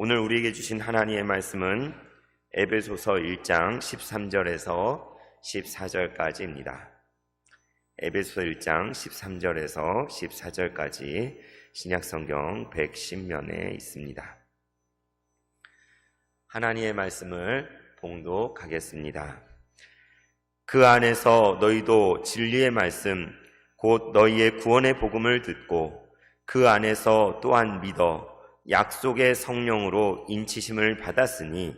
오늘 우리에게 주신 하나님의 말씀은 에베소서 1장 13절에서 14절까지입니다. 에베소서 1장 13절에서 14절까지 신약성경 110면에 있습니다. 하나님의 말씀을 봉독하겠습니다. 그 안에서 너희도 진리의 말씀 곧 너희의 구원의 복음을 듣고 그 안에서 또한 믿어 약속의 성령으로 인치심을 받았으니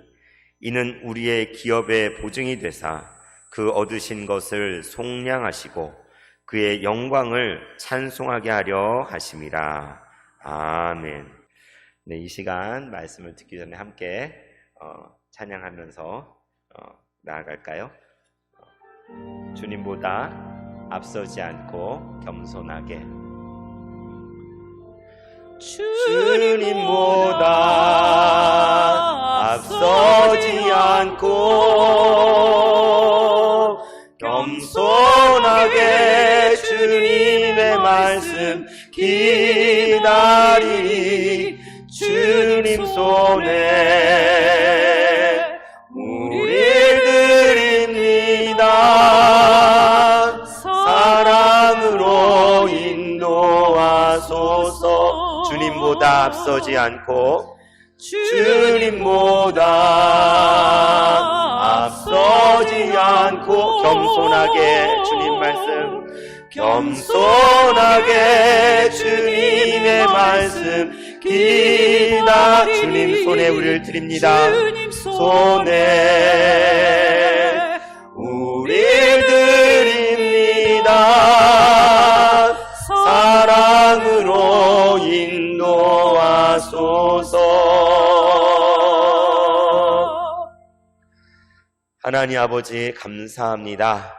이는 우리의 기업의 보증이 되사 그 얻으신 것을 속량하시고 그의 영광을 찬송하게 하려 하심이라. 아멘. 네, 이 시간 말씀을 듣기 전에 함께 찬양하면서 나아갈까요? 주님보다 앞서지 않고 겸손하게. 주님보다 앞서지 않고 겸손하게 주님의 말씀 기다리니 주님 손에 우리 드립니다. 사랑으로 인도하소서. 주님보다 앞서지 않고 주님보다 앞서지 않고 겸손하게 주님 말씀 겸손하게 주님의 말씀 주님 손에 우리를 드립니다. 주님 손에 우리를 드립니다. 사랑으로 인도하소서. 하나님 아버지 감사합니다.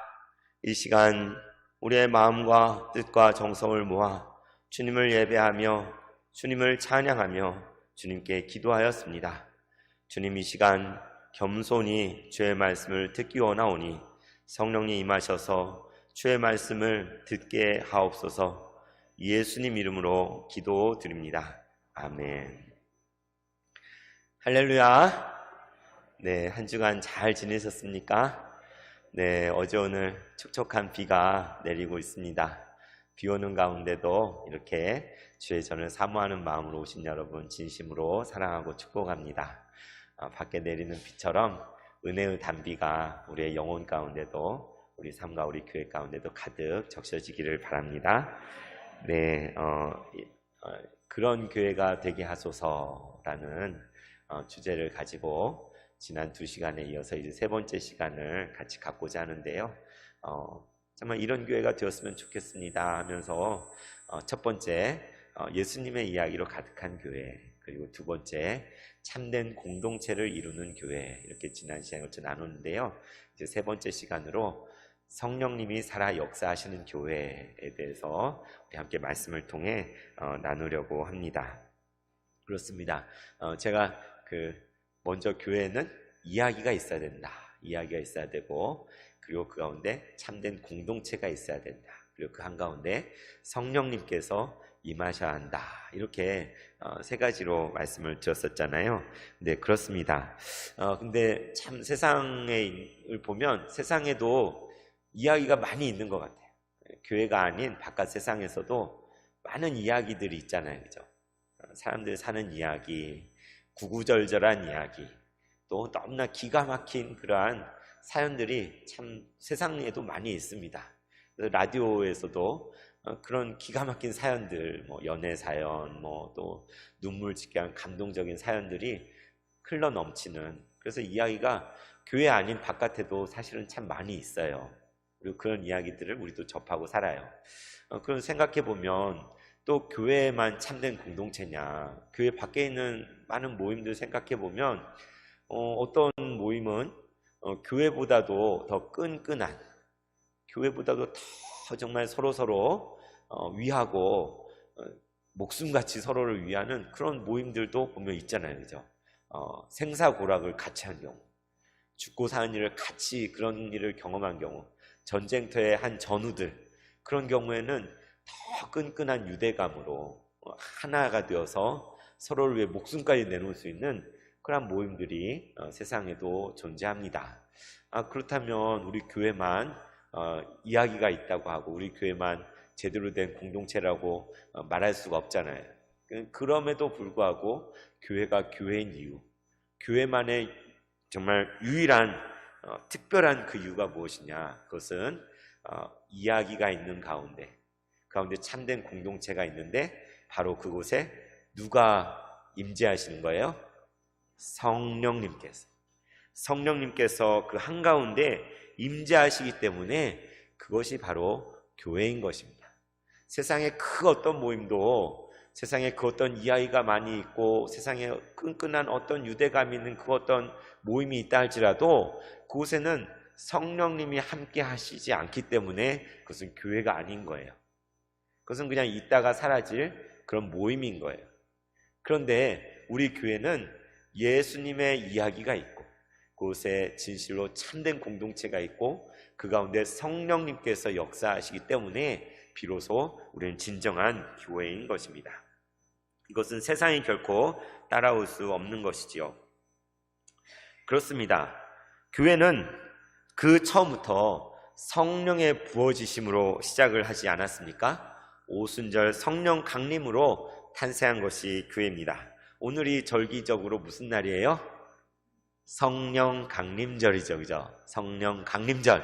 이 시간 우리의 마음과 뜻과 정성을 모아 주님을 예배하며 주님을 찬양하며 주님께 기도하였습니다. 주님, 이 시간 겸손히 주의 말씀을 듣기 원하오니 성령님 임하셔서 주의 말씀을 듣게 하옵소서. 예수님 이름으로 기도드립니다. 아멘. 할렐루야. 네, 한 주간 잘 지내셨습니까? 네, 어제 오늘 촉촉한 비가 내리고 있습니다. 비 오는 가운데도 이렇게 주의 전을 사모하는 마음으로 오신 여러분 진심으로 사랑하고 축복합니다. 밖에 내리는 비처럼 은혜의 단비가 우리의 영혼 가운데도 우리 삶과 우리 교회 가운데도 가득 적셔지기를 바랍니다. 네, 그런 교회가 되게 하소서라는 주제를 가지고 지난 2시간에 이어서 이제 3번째 시간을 같이 갖고자 하는데요. 정말 이런 교회가 되었으면 좋겠습니다 하면서 첫 번째 예수님의 이야기로 가득한 교회, 그리고 두 번째 참된 공동체를 이루는 교회, 이렇게 지난 시간에 걸쳐 나누는데요. 이제 3번째 시간으로 성령님이 살아 역사하시는 교회에 대해서 우리 함께 말씀을 통해 나누려고 합니다. 그렇습니다. 제가 먼저 교회는 이야기가 있어야 된다. 이야기가 있어야 되고, 그리고 그 가운데 참된 공동체가 있어야 된다. 그리고 그 한가운데 성령님께서 임하셔야 한다. 이렇게 3가지로 말씀을 드렸었잖아요. 네, 그렇습니다. 근데 참 세상을 보면 세상에도 이야기가 많이 있는 것 같아요. 교회가 아닌 바깥 세상에서도 많은 이야기들이 있잖아요. 그죠? 사람들 사는 이야기, 구구절절한 이야기, 또 너무나 기가 막힌 그러한 사연들이 참 세상에도 많이 있습니다. 라디오에서도 그런 기가 막힌 사연들, 연애 사연, 또 눈물 짓게 한 감동적인 사연들이 흘러 넘치는, 그래서 이야기가 교회 아닌 바깥에도 사실은 참 많이 있어요. 그리고 그런 이야기들을 우리도 접하고 살아요. 그럼 생각해보면 또 교회만 참된 공동체냐, 교회 밖에 있는 많은 모임들 생각해보면 어떤 모임은 교회보다도 더 끈끈한, 교회보다도 더 정말 서로 위하고 목숨같이 서로를 위하는 그런 모임들도 보면 있잖아요. 그죠? 생사고락을 같이 한 경우, 죽고 사는 일을 같이 그런 일을 경험한 경우, 전쟁터의 한 전우들, 그런 경우에는 더 끈끈한 유대감으로 하나가 되어서 서로를 위해 목숨까지 내놓을 수 있는 그런 모임들이 세상에도 존재합니다. 그렇다면 우리 교회만 이야기가 있다고 하고 우리 교회만 제대로 된 공동체라고 말할 수가 없잖아요. 그럼에도 불구하고 교회가 교회인 이유, 교회만의 정말 유일한 특별한 그 이유가 무엇이냐? 그것은 이야기가 있는 가운데 참된 공동체가 있는데 바로 그곳에 누가 임재하시는 거예요? 성령님께서 그 한가운데 임재하시기 때문에 그것이 바로 교회인 것입니다. 세상에 그 어떤 모임도, 세상에 그 어떤 이야기가 많이 있고 세상에 끈끈한 어떤 유대감이 있는 그 어떤 모임이 있다 할지라도 그곳에는 성령님이 함께 하시지 않기 때문에 그것은 교회가 아닌 거예요. 그것은 그냥 있다가 사라질 그런 모임인 거예요. 그런데 우리 교회는 예수님의 이야기가 있고 그곳에 진실로 참된 공동체가 있고 그 가운데 성령님께서 역사하시기 때문에 비로소 우리는 진정한 교회인 것입니다. 이것은 세상이 결코 따라올 수 없는 것이지요. 그렇습니다. 교회는 그 처음부터 성령의 부어지심으로 시작을 하지 않았습니까? 오순절 성령 강림으로 탄생한 것이 교회입니다. 오늘이 절기적으로 무슨 날이에요? 성령 강림절이죠. 그죠? 성령 강림절.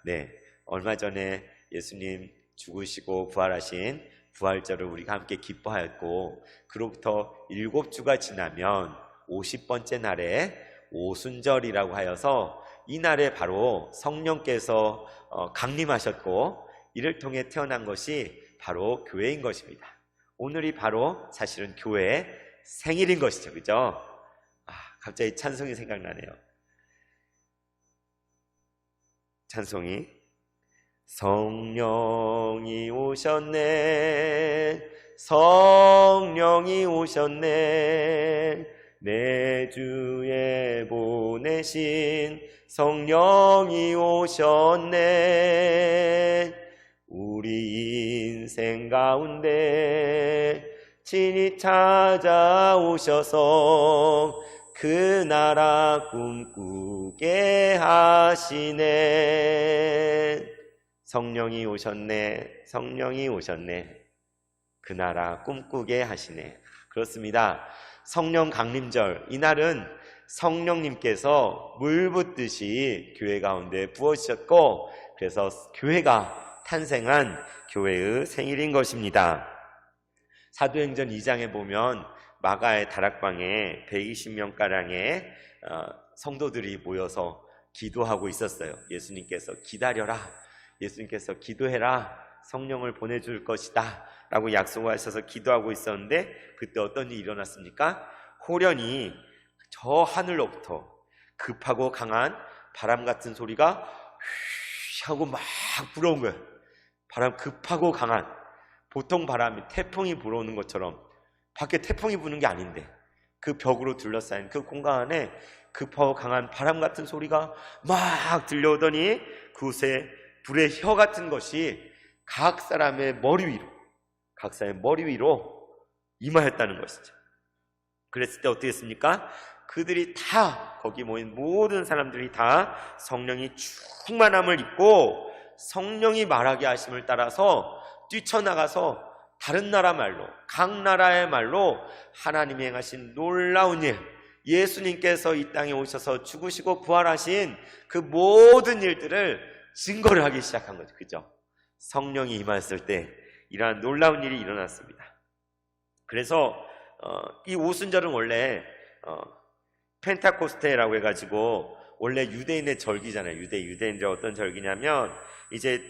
네. 얼마 전에 예수님 죽으시고 부활하신 부활절을 우리가 함께 기뻐하였고, 그로부터 7주가 지나면 50번째 날에 오순절이라고 하여서 이 날에 바로 성령께서 강림하셨고 이를 통해 태어난 것이 바로 교회인 것입니다. 오늘이 바로 사실은 교회의 생일인 것이죠. 그죠? 갑자기 찬송이 생각나네요. 찬송이 성령이 오셨네, 성령이 오셨네, 내 주에 보내신 성령이 오셨네, 우리 인생 가운데 친히 찾아오셔서 그 나라 꿈꾸게 하시네. 성령이 오셨네, 성령이 오셨네, 그 나라 꿈꾸게 하시네. 그렇습니다. 성령 강림절, 이날은 성령님께서 물 붓듯이 교회 가운데 부어주셨고 그래서 교회가 탄생한 교회의 생일인 것입니다. 사도행전 2장에 보면 마가의 다락방에 120명가량의 성도들이 모여서 기도하고 있었어요. 예수님께서 기다려라, 예수님께서 기도해라, 성령을 보내줄 것이다 라고 약속하셔서 기도하고 있었는데 그때 어떤 일이 일어났습니까? 호련히 저 하늘로부터 급하고 강한 바람 같은 소리가 휘 하고 막 불어온 거예요. 바람 급하고 강한, 보통 바람이 태풍이 불어오는 것처럼 밖에 태풍이 부는 게 아닌데 그 벽으로 둘러싸인 그 공간 안에 급하고 강한 바람 같은 소리가 막 들려오더니 그곳에 불의 혀 같은 것이 각 사람의 머리 위로 임하였다는 것이죠. 그랬을 때 어떻게 했습니까? 그들이 다, 거기 모인 모든 사람들이 다 성령이 충만함을 입고 성령이 말하게 하심을 따라서 뛰쳐나가서 다른 나라 말로, 각 나라의 말로 하나님이 행하신 놀라운 일, 예수님께서 이 땅에 오셔서 죽으시고 부활하신 그 모든 일들을 증거를 하기 시작한 거죠. 그죠? 성령이 임하였을 때 이러한 놀라운 일이 일어났습니다. 그래서 이 오순절은 원래 펜타코스테라고 해가지고 원래 유대인의 절기잖아요. 유대인들 어떤 절기냐면 이제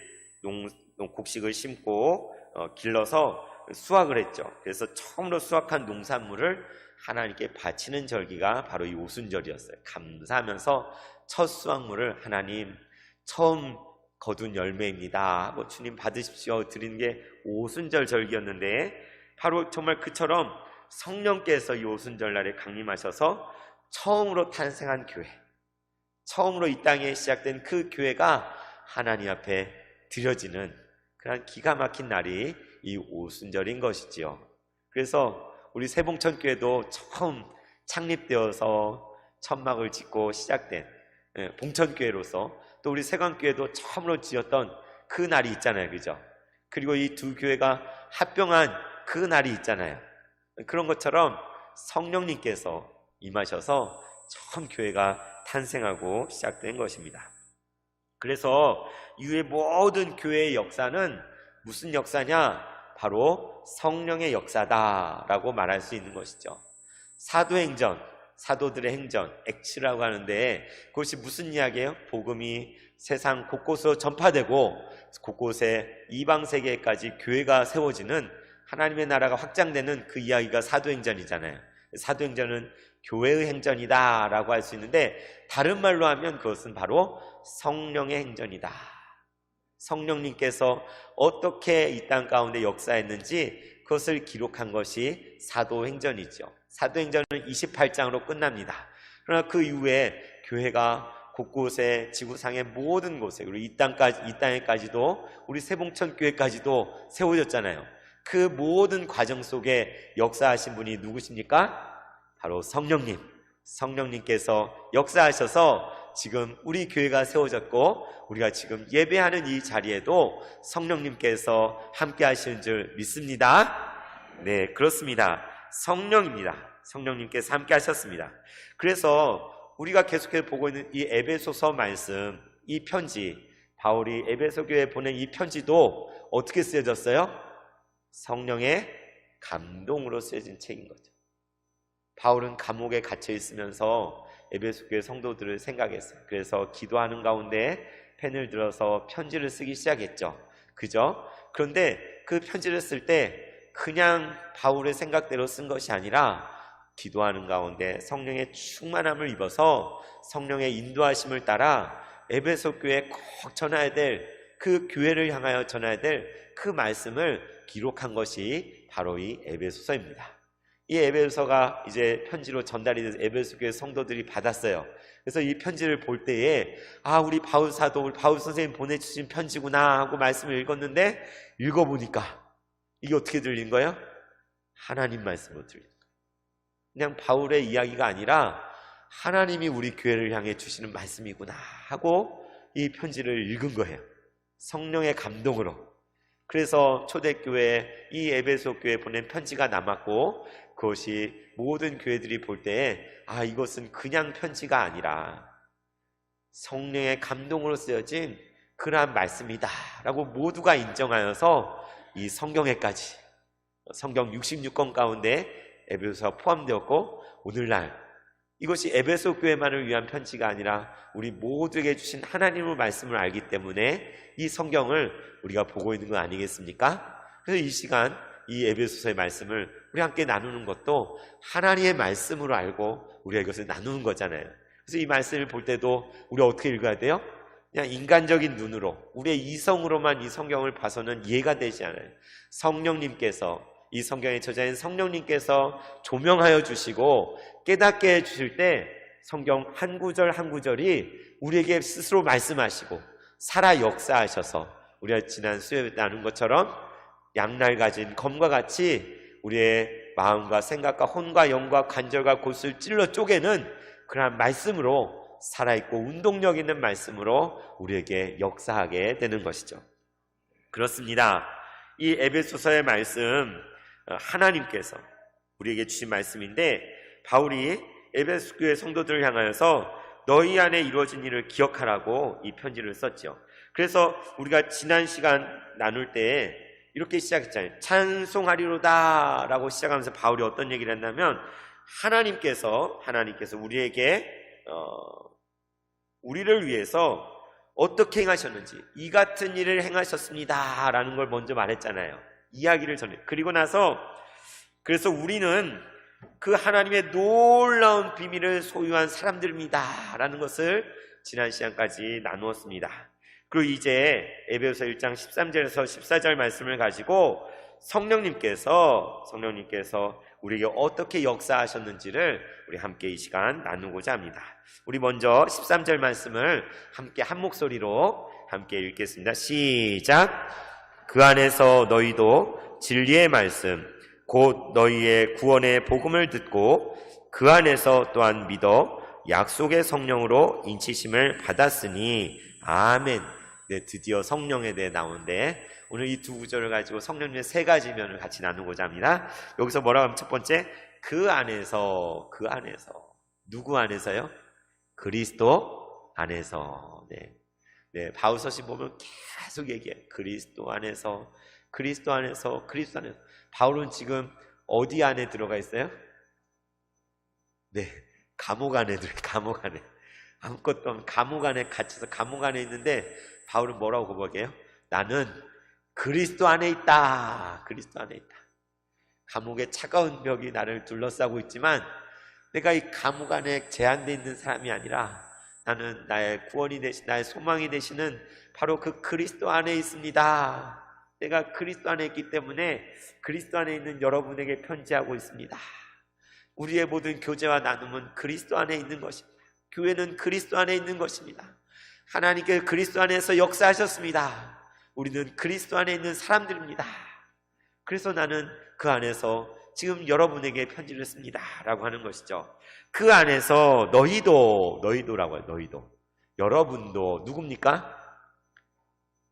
곡식을 심고 길러서 수확을 했죠. 그래서 처음으로 수확한 농산물을 하나님께 바치는 절기가 바로 이 오순절이었어요. 감사하면서 첫 수확물을 하나님 처음 거둔 열매입니다, 주님 받으십시오 드리는 게 오순절 절기였는데 바로 정말 그처럼 성령께서 이 오순절날에 강림하셔서 처음으로 탄생한 교회, 처음으로 이 땅에 시작된 그 교회가 하나님 앞에 드려지는 그런 기가 막힌 날이 이 오순절인 것이지요. 그래서 우리 세봉천교회도 처음 창립되어서 천막을 짓고 시작된 봉천교회로서 또 우리 세관교회도 처음으로 지었던 그 날이 있잖아요. 그죠? 그리고 이 두 교회가 합병한 그 날이 있잖아요. 그런 것처럼 성령님께서 임하셔서 처음 교회가 탄생하고 시작된 것입니다. 그래서 이후의 모든 교회의 역사는 무슨 역사냐? 바로 성령의 역사다라고 말할 수 있는 것이죠. 사도행전, 사도들의 행전, 액츠라고 하는데 그것이 무슨 이야기예요? 복음이 세상 곳곳으로 전파되고 곳곳에 이방 세계까지 교회가 세워지는, 하나님의 나라가 확장되는 그 이야기가 사도행전이잖아요. 사도행전은 교회의 행전이다 라고 할 수 있는데, 다른 말로 하면 그것은 바로 성령의 행전이다. 성령님께서 어떻게 이 땅 가운데 역사했는지 그것을 기록한 것이 사도행전이죠. 사도행전은 28장으로 끝납니다. 그러나 그 이후에 교회가 곳곳에 지구상의 모든 곳에, 그리고 이 땅에까지도, 우리 세봉천교회까지도 세워졌잖아요. 그 모든 과정 속에 역사하신 분이 누구십니까? 바로 성령님. 성령님께서 역사하셔서 지금 우리 교회가 세워졌고, 우리가 지금 예배하는 이 자리에도 성령님께서 함께 하시는 줄 믿습니다. 네, 그렇습니다. 성령입니다. 성령님께서 함께 하셨습니다. 그래서 우리가 계속해서 보고 있는 이 에베소서 말씀, 이 편지, 바울이 에베소 교회에 보낸 이 편지도 어떻게 쓰여졌어요? 성령의 감동으로 쓰여진 책인 거죠. 바울은 감옥에 갇혀 있으면서 에베소 교회 성도들을 생각했어요. 그래서 기도하는 가운데 펜을 들어서 편지를 쓰기 시작했죠. 그죠? 그런데 그 편지를 쓸 때 그냥 바울의 생각대로 쓴 것이 아니라 기도하는 가운데 성령의 충만함을 입어서 성령의 인도하심을 따라 에베소 교회에 꼭 전해야 될, 그 교회를 향하여 전해야 될 그 말씀을 기록한 것이 바로 이 에베소서입니다. 이 에베소서가 이제 편지로 전달이 돼서 에베소 교회 성도들이 받았어요. 그래서 이 편지를 볼 때에 우리 바울 사도, 우리 바울 선생님 보내주신 편지구나 하고 말씀을 읽었는데, 읽어보니까 이게 어떻게 들린 거예요? 하나님 말씀으로 들린 거예요. 그냥 바울의 이야기가 아니라 하나님이 우리 교회를 향해 주시는 말씀이구나 하고 이 편지를 읽은 거예요. 성령의 감동으로. 그래서 초대교회, 이 에베소 교회에 보낸 편지가 남았고, 그것이 모든 교회들이 볼 때에 이것은 그냥 편지가 아니라 성령의 감동으로 쓰여진 그러한 말씀이다 라고 모두가 인정하여서 이 성경에까지, 성경 66권 가운데 에베소서가 포함되었고, 오늘날 이것이 에베소 교회만을 위한 편지가 아니라 우리 모두에게 주신 하나님의 말씀을 알기 때문에 이 성경을 우리가 보고 있는 거 아니겠습니까? 그래서 이 시간 이 에베소서의 말씀을 우리 함께 나누는 것도 하나님의 말씀으로 알고 우리가 이것을 나누는 거잖아요. 그래서 이 말씀을 볼 때도 우리 어떻게 읽어야 돼요? 그냥 인간적인 눈으로, 우리의 이성으로만 이 성경을 봐서는 이해가 되지 않아요. 성령님께서, 이 성경의 저자인 성령님께서 조명하여 주시고 깨닫게 해주실 때 성경 한 구절 한 구절이 우리에게 스스로 말씀하시고 살아 역사하셔서, 우리가 지난 수요일에 나눈 것처럼 양날 가진 검과 같이 우리의 마음과 생각과 혼과 영과 관절과 골수를 찔러 쪼개는 그러한 말씀으로, 살아있고 운동력 있는 말씀으로 우리에게 역사하게 되는 것이죠. 그렇습니다. 이 에베소서의 말씀, 하나님께서 우리에게 주신 말씀인데, 바울이 에베소 교회 성도들을 향하여서 너희 안에 이루어진 일을 기억하라고 이 편지를 썼죠. 그래서 우리가 지난 시간 나눌 때 이렇게 시작했잖아요. 찬송하리로다 라고 시작하면서 바울이 어떤 얘기를 했냐면, 하나님께서 우리에게 우리를 위해서 어떻게 행하셨는지, 이 같은 일을 행하셨습니다 라는 걸 먼저 말했잖아요. 이야기를 전해. 그리고 나서 그래서 우리는 그 하나님의 놀라운 비밀을 소유한 사람들입니다 라는 것을 지난 시간까지 나누었습니다. 그리고 이제 에베소서 1장 13절에서 14절 말씀을 가지고 성령님께서 우리에게 어떻게 역사하셨는지를 우리 함께 이 시간 나누고자 합니다. 우리 먼저 13절 말씀을 함께 한 목소리로 함께 읽겠습니다. 시작. 그 안에서 너희도 진리의 말씀 곧 너희의 구원의 복음을 듣고 그 안에서 또한 믿어 약속의 성령으로 인치심을 받았으니 아멘. 네, 드디어 성령에 대해 나오는데 오늘 이 두 구절을 가지고 성령님의 세 가지 면을 같이 나누고자 합니다. 여기서 뭐라고 하면 첫 번째, 그 안에서 누구 안에서요? 그리스도 안에서. 네, 바울서신 보면 계속 얘기해. 그리스도 안에서. 바울은 지금 어디 안에 들어가 있어요? 네, 감옥 안에. 아무것도 없는 감옥 안에 갇혀서 감옥 안에 있는데 바울은 뭐라고 고백해요? 나는 그리스도 안에 있다. 감옥의 차가운 벽이 나를 둘러싸고 있지만 내가 이 감옥 안에 제한되어 있는 사람이 아니라 나는 나의 구원이 되신, 나의 소망이 되시는 바로 그 그리스도 안에 있습니다. 내가 그리스도 안에 있기 때문에 그리스도 안에 있는 여러분에게 편지하고 있습니다. 우리의 모든 교제와 나눔은 그리스도 안에 있는 것입니다. 교회는 그리스도 안에 있는 것입니다. 하나님께 그리스도 안에서 역사하셨습니다. 우리는 그리스도 안에 있는 사람들입니다. 그래서 나는 그 안에서 지금 여러분에게 편지를 씁니다 라고 하는 것이죠. 그 안에서 너희도라고 해요. 너희도, 여러분도. 누굽니까?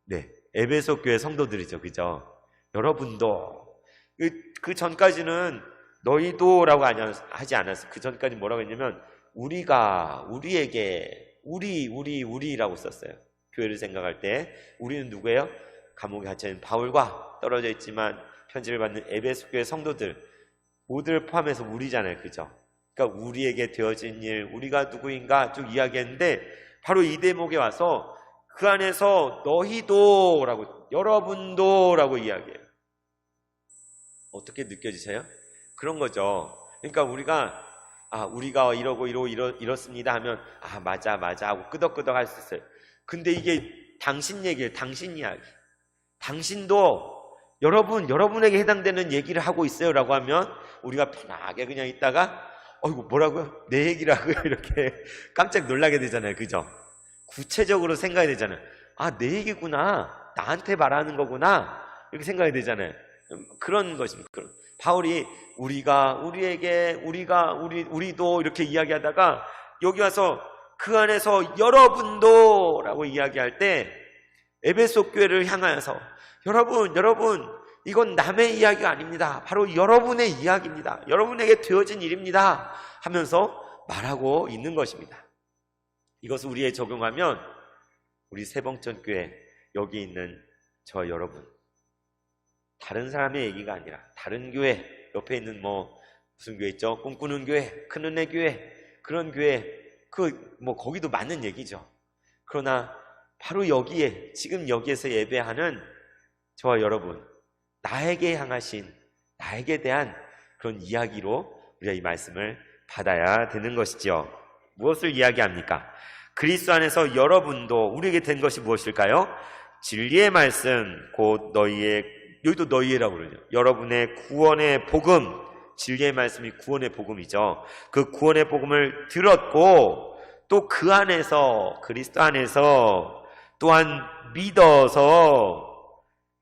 네, 에베소 교회 성도들이죠. 그죠? 여러분도. 그 전까지는 너희도라고 하지 않았어요. 그 전까지 뭐라고 했냐면 우리라고 썼어요. 교회를 생각할 때 우리는 누구예요? 감옥에 갇혀있는 바울과 떨어져 있지만 편지를 받는 에베소 교회 성도들 모두를 포함해서 우리잖아요. 그죠? 그러니까 우리에게 되어진 일, 우리가 누구인가 쭉 이야기했는데 바로 이 대목에 와서 그 안에서 너희도라고, 여러분도라고 이야기해요. 어떻게 느껴지세요? 그런 거죠. 그러니까 우리가 이렇습니다 하면 맞아 하고 끄덕끄덕 할 수 있어요. 근데 이게 당신 얘기예요. 당신 이야기. 당신도 여러분에게 해당되는 얘기를 하고 있어요 라고 하면 우리가 편하게 그냥 있다가 어이구 뭐라고요? 내 얘기라고요? 이렇게 깜짝 놀라게 되잖아요. 그죠? 구체적으로 생각이 되잖아요. 내 얘기구나, 나한테 말하는 거구나, 이렇게 생각이 되잖아요. 그런 것입니다. 바울이 우리도 이렇게 이야기하다가 여기 와서 그 안에서 여러분도 라고 이야기할 때 에베소 교회를 향하여서 여러분 이건 남의 이야기가 아닙니다. 바로 여러분의 이야기입니다. 여러분에게 되어진 일입니다 하면서 말하고 있는 것입니다. 이것을 우리에 적용하면 우리 새봉천교회 여기 있는 저 여러분, 다른 사람의 얘기가 아니라 다른 교회, 옆에 있는 무슨 교회 있죠? 꿈꾸는 교회, 큰은혜 교회, 그런 교회, 거기도 맞는 얘기죠. 그러나 바로 여기에, 지금 여기에서 예배하는 저와 여러분, 나에게 향하신, 나에게 대한 그런 이야기로 우리가 이 말씀을 받아야 되는 것이죠. 무엇을 이야기합니까? 그리스도 안에서 여러분도, 우리에게 된 것이 무엇일까요? 진리의 말씀, 곧 여기도 너희라고 그러죠. 여러분의 구원의 복음, 진리의 말씀이 구원의 복음이죠. 그 구원의 복음을 들었고 또 그 안에서, 그리스도 안에서 또한 믿어서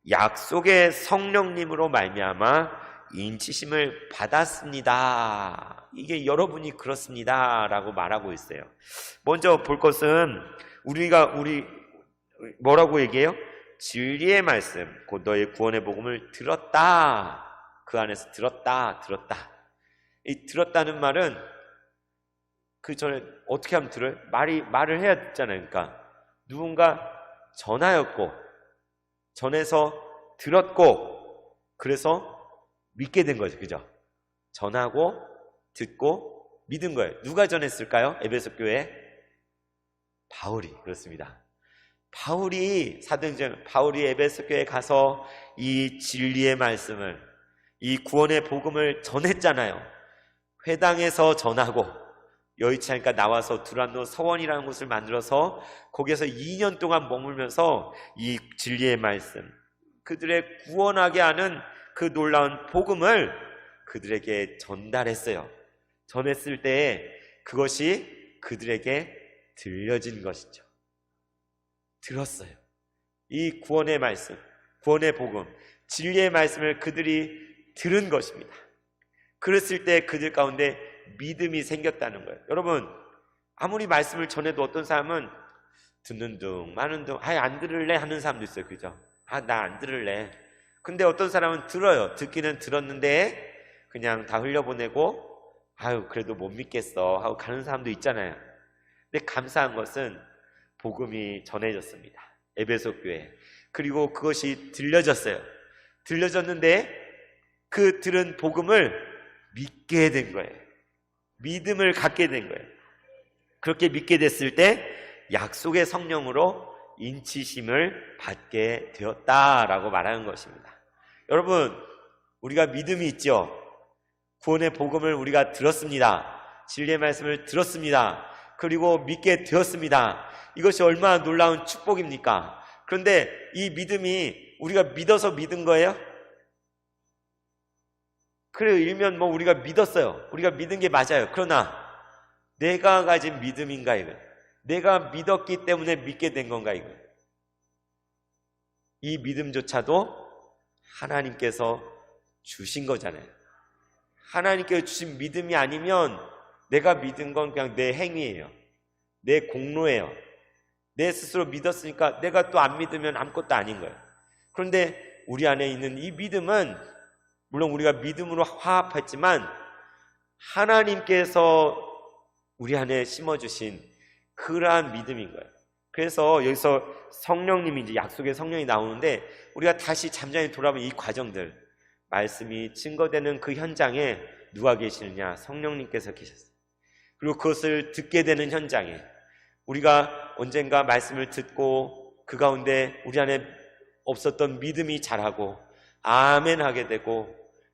약속의 성령님으로 말미암아 인치심을 받았습니다. 이게 여러분이 그렇습니다 라고 말하고 있어요. 먼저 볼 것은 우리 뭐라고 얘기해요? 진리의 말씀, 곧 너의 구원의 복음을 들었다. 그 안에서 들었다. 이 들었다는 말은 그 전에 어떻게 하면 들어요? 말을 해야 듣잖아요. 그러니까 누군가 전하였고, 전해서 들었고, 그래서 믿게 된 거죠. 그죠? 전하고 듣고 믿은 거예요. 누가 전했을까요? 에베소 교회? 바울이. 그렇습니다. 사도행전 바울이 에베소 교회에 가서 이 진리의 말씀을, 이 구원의 복음을 전했잖아요. 회당에서 전하고 여의치 않으니까 나와서 두란노 서원이라는 곳을 만들어서 거기에서 2년 동안 머물면서 이 진리의 말씀, 그들의 구원하게 하는 그 놀라운 복음을 그들에게 전달했어요. 전했을 때 그것이 그들에게 들려진 것이죠. 들었어요. 이 구원의 말씀, 구원의 복음, 진리의 말씀을 그들이 들은 것입니다. 그랬을 때 그들 가운데 믿음이 생겼다는 거예요. 여러분, 아무리 말씀을 전해도 어떤 사람은 듣는 둥 마는 둥 안 들을래 하는 사람도 있어요. 그죠? 나 안 들을래. 근데 어떤 사람은 들어요. 듣기는 들었는데 그냥 다 흘려보내고 그래도 못 믿겠어 하고 가는 사람도 있잖아요. 근데 감사한 것은 복음이 전해졌습니다. 에베소 교회. 그리고 그것이 들려졌어요. 들려졌는데 그 들은 복음을 믿게 된 거예요. 믿음을 갖게 된 거예요. 그렇게 믿게 됐을 때 약속의 성령으로 인치심을 받게 되었다라고 말하는 것입니다. 여러분, 우리가 믿음이 있죠. 구원의 복음을 우리가 들었습니다. 진리의 말씀을 들었습니다. 그리고 믿게 되었습니다. 이것이 얼마나 놀라운 축복입니까? 그런데 이 믿음이 우리가 믿어서 믿은 거예요? 그래요. 일면 우리가 믿었어요. 우리가 믿은 게 맞아요. 그러나 내가 가진 믿음인가 이거? 내가 믿었기 때문에 믿게 된 건가 이거? 이 믿음조차도 하나님께서 주신 거잖아요. 하나님께서 주신 믿음이 아니면 내가 믿은 건 그냥 내 행위예요. 내 공로예요. 내 스스로 믿었으니까 내가 또 안 믿으면 아무것도 아닌 거예요. 그런데 우리 안에 있는 이 믿음은 물론 우리가 믿음으로 화합했지만 하나님께서 우리 안에 심어주신 그러한 믿음인 거예요. 그래서 여기서 성령님이 이제 약속의 성령이 나오는데 우리가 다시 잠잠히 돌아보면 이 과정들 말씀이 증거되는 그 현장에 누가 계시느냐? 성령님께서 계셨어요. 그리고 그것을 듣게 되는 현장에 우리가 언젠가 말씀을 듣고 그 가운데 우리 안에 없었던 믿음이 자라고 아멘 하게 되고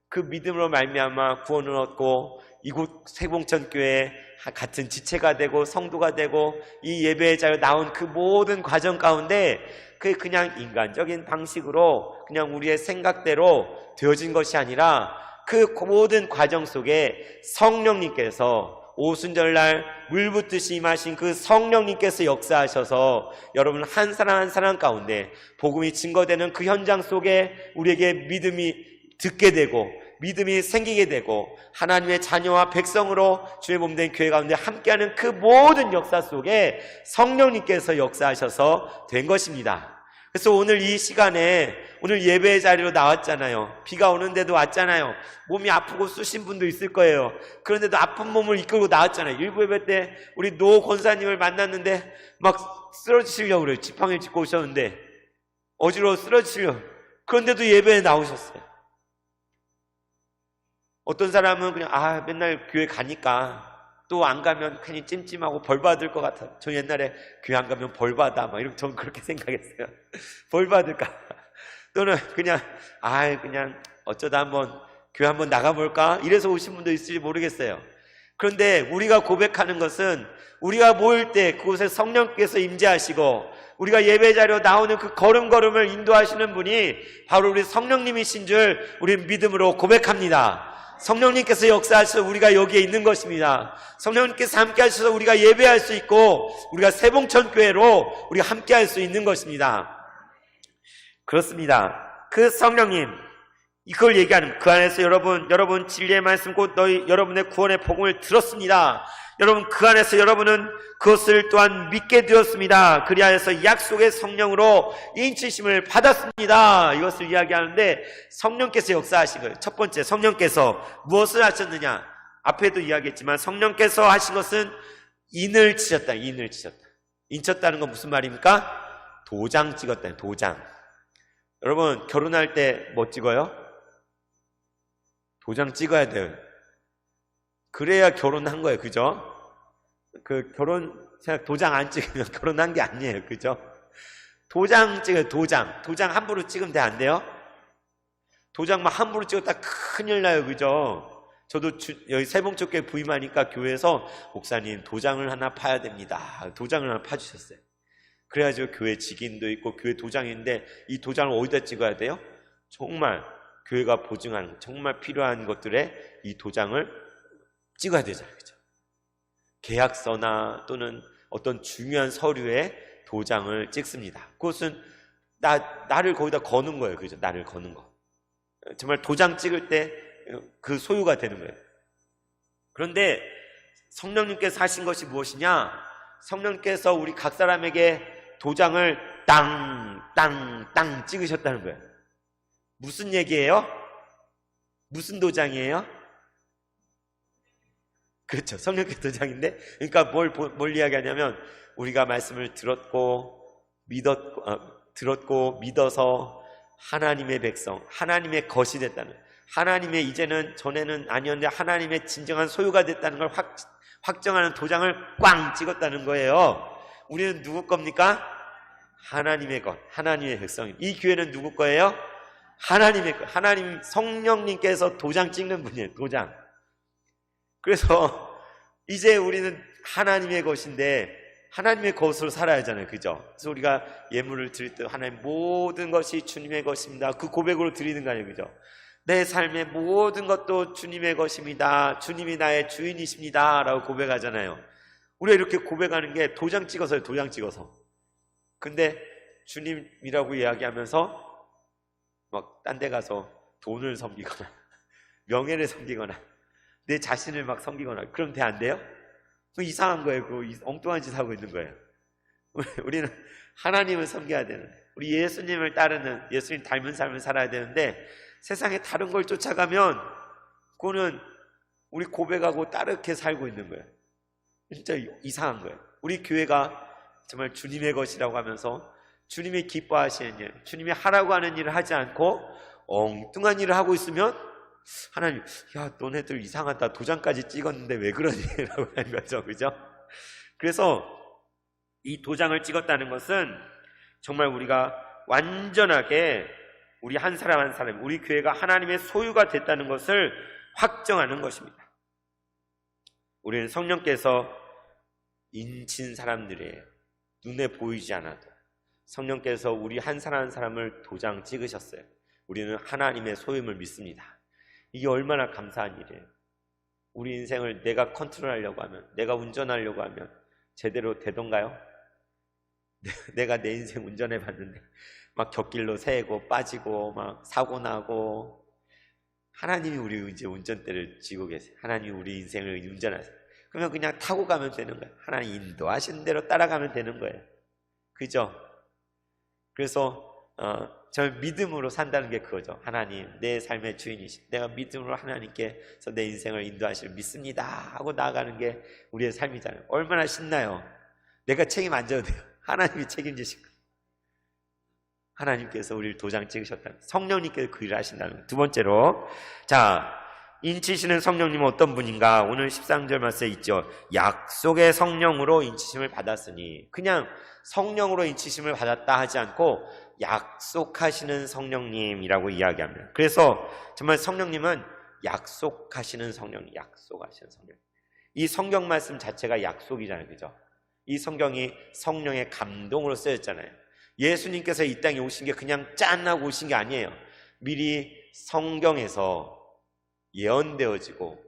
그 믿음으로 말미암아 구원을 얻고 이곳 세봉천교회 같은 지체가 되고 성도가 되고 이 예배의 자리에 나온 그 모든 과정 가운데 그게 그냥 인간적인 방식으로 그냥 우리의 생각대로 되어진 것이 아니라 그 모든 과정 속에 성령님께서 오순절날 물 붓듯이 임하신 그 성령님께서 역사하셔서 여러분 한 사람 한 사람 가운데 복음이 증거되는 그 현장 속에 우리에게 믿음이 듣게 되고 믿음이 생기게 되고 하나님의 자녀와 백성으로 주의 몸된 교회 가운데 함께하는 그 모든 역사 속에 성령님께서 역사하셔서 된 것입니다. 그래서 오늘 이 시간에 오늘 예배의 자리로 나왔잖아요. 비가 오는데도 왔잖아요. 몸이 아프고 쑤신 분도 있을 거예요. 그런데도 아픈 몸을 이끌고 나왔잖아요. 일부 예배 때 우리 노 권사님을 만났는데 막 쓰러지시려고 그래요. 지팡이를 짚고 오셨는데 어지러워 쓰러지시려고. 그런데도 예배에 나오셨어요. 어떤 사람은 그냥 맨날 교회 가니까 또 안 가면 괜히 찜찜하고 벌 받을 것 같아. 저 옛날에 교회 안 가면 벌 받아 이렇게 전 그렇게 생각했어요. 벌 받을까? 또는 그냥 어쩌다 한번 교회 한번 나가볼까? 이래서 오신 분도 있을지 모르겠어요. 그런데 우리가 고백하는 것은 우리가 모일 때 그곳에 성령께서 임재하시고 우리가 예배 자리로 나오는 그 걸음걸음을 인도하시는 분이 바로 우리 성령님이신 줄 우리는 믿음으로 고백합니다. 성령님께서 역사하셔서 우리가 여기에 있는 것입니다. 성령님께서 함께 하셔서 우리가 예배할 수 있고 우리가 세봉천교회로 우리가 함께 할 수 있는 것입니다. 그렇습니다. 그 성령님 이걸 얘기하는 그 안에서 여러분 진리의 말씀 곧 여러분의 구원의 복음을 들었습니다. 여러분 그 안에서 여러분은 그것을 또한 믿게 되었습니다. 그리하여서 약속의 성령으로 인치심을 받았습니다. 이것을 이야기하는데 성령께서 역사하신 거예요. 첫 번째 성령께서 무엇을 하셨느냐? 앞에도 이야기했지만 성령께서 하신 것은 인을 치셨다. 인쳤다는 건 무슨 말입니까? 도장 찍었다. 도장. 여러분 결혼할 때 뭐 찍어요? 도장 찍어야 돼요. 그래야 결혼한 거예요. 그죠? 도장 안 찍으면 결혼한 게 아니에요. 그죠? 도장 찍어요. 도장 함부로 찍으면 안 돼요? 도장 막 함부로 찍었다 큰일 나요. 그죠? 저도 여기 세봉천교회 부임하니까 교회에서 목사님 도장을 하나 파야 됩니다. 도장을 하나 파주셨어요. 그래가지고 교회 직인도 있고 교회 도장인데 이 도장을 어디다 찍어야 돼요? 정말 교회가 보증한 정말 필요한 것들에 이 도장을 찍어야 되잖아요. 그죠? 계약서나 어떤 중요한 서류에 도장을 찍습니다. 그것은 나를 거기다 거는 거예요. 그죠? 나를 거는 거. 정말 도장 찍을 때 그 소유가 되는 거예요. 그런데 성령님께서 하신 것이 무엇이냐? 성령님께서 우리 각 사람에게 도장을 땅 찍으셨다는 거예요. 무슨 얘기예요? 무슨 도장이에요? 그렇죠. 성령의 도장인데, 그러니까 뭘 이야기하냐면, 우리가 말씀을 들었고 믿어서 하나님의 백성, 하나님의 것이 됐다는, 하나님의 이제는 전에는 아니었는데 하나님의 진정한 소유가 됐다는 걸 확정하는 도장을 꽝 찍었다는 거예요. 우리는 누구 겁니까? 하나님의 것, 하나님의 백성입니다. 이 교회는 누구 거예요? 하나님의 것, 하나님 성령님께서 도장 찍는 분이에요. 도장. 그래서 이제 우리는 하나님의 것인데 하나님의 것으로 살아야 하잖아요. 그죠? 그래서 우리가 예물을 드릴 때 하나님 모든 것이 주님의 것입니다. 그 고백으로 드리는 거 아니에요. 그죠? 내 삶의 모든 것도 주님의 것입니다. 주님이 나의 주인이십니다. 라고 고백하잖아요. 우리가 이렇게 고백하는 게 도장 찍어서요. 도장 찍어서. 근데 주님이라고 이야기하면서 막 딴 데 가서 돈을 섬기거나 명예를 섬기거나 내 자신을 막 섬기거나 그럼 돼 안 돼요? 그 이상한 거예요. 그 엉뚱한 짓 하고 있는 거예요. 우리는 하나님을 섬겨야 되는, 우리 예수님을 따르는, 예수님 닮은 삶을 살아야 되는데 세상에 다른 걸 쫓아가면 그거는 우리 고백하고 따르게 살고 있는 거예요. 진짜 이상한 거예요. 우리 교회가 정말 주님의 것이라고 하면서 주님이 기뻐하시는 일, 주님이 하라고 하는 일을 하지 않고 엉뚱한 일을 하고 있으면 하나님, 야, 너네들 이상하다. 도장까지 찍었는데 왜 그러니? 라고 하는 거죠. 그죠? 그래서 이 도장을 찍었다는 것은 정말 우리가 완전하게 우리 한 사람 한 사람, 우리 교회가 하나님의 소유가 됐다는 것을 확정하는 것입니다. 우리는 성령께서 인친 사람들이에요. 눈에 보이지 않아도 성령께서 우리 한 사람 한 사람을 도장 찍으셨어요. 우리는 하나님의 소유임을 믿습니다. 이게 얼마나 감사한 일이에요. 우리 인생을 내가 컨트롤하려고 하면, 내가 운전하려고 하면 제대로 되던가요? 내가 내 인생 운전해 봤는데 막 곁길로 새고 빠지고 막 사고 나고. 하나님이 우리 이제 운전대를 쥐고 계세요. 하나님이 우리 인생을 운전하세요. 그러면 그냥 타고 가면 되는 거예요. 하나님 인도하시는 대로 따라가면 되는 거예요. 그죠? 그래서 저 믿음으로 산다는 게 그거죠. 하나님, 내 삶의 주인이신, 내가 믿음으로 하나님께서 내 인생을 인도하시를 믿습니다 하고 나아가는 게 우리의 삶이잖아요. 얼마나 신나요. 내가 책임 안 져도 돼요. 하나님이 책임지실 거예요. 하나님께서 우리를 도장 찍으셨다. 성령님께서 그 일을 하신다는 거예요. 두 번째로, 자, 인치시는 성령님은 어떤 분인가? 오늘 13절 말씀에 있죠. 약속의 성령으로 인치심을 받았으니, 그냥 성령으로 인치심을 받았다 하지 않고 약속하시는 성령님이라고 이야기합니다. 그래서 정말 성령님은 약속하시는 성령, 약속하시는 성령. 이 성경 말씀 자체가 약속이잖아요. 그죠? 이 성경이 성령의 감동으로 쓰였잖아요. 예수님께서 이 땅에 오신 게 그냥 짠 하고 오신 게 아니에요. 미리 성경에서 예언되어지고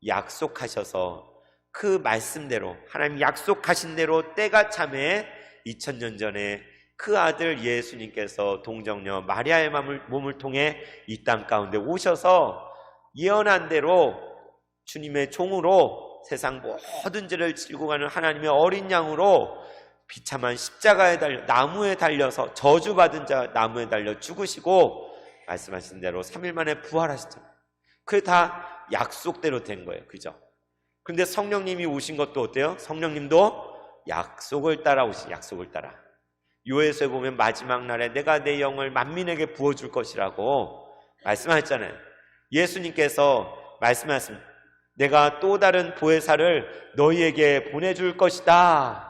약속하셔서 그 말씀대로, 하나님 약속하신 대로 때가 참에 2000년 전에 그 아들 예수님께서 동정녀 마리아의 몸을 통해 이 땅 가운데 오셔서 예언한 대로 주님의 종으로 세상 모든 죄를 지고 가는 하나님의 어린 양으로 비참한 십자가에 달려, 나무에 달려서 저주받은 자 나무에 달려 죽으시고 말씀하신 대로 3일 만에 부활하셨잖아요. 그게 다 약속대로 된 거예요. 그죠? 그런데 성령님이 오신 것도 어때요? 성령님도 약속을 따라 오신, 약속을 따라. 요에서에 보면 마지막 날에 내가 내 영을 만민에게 부어줄 것이라고 말씀하셨잖아요. 예수님께서 말씀하셨습니다. 내가 또 다른 보혜사를 너희에게 보내줄 것이다.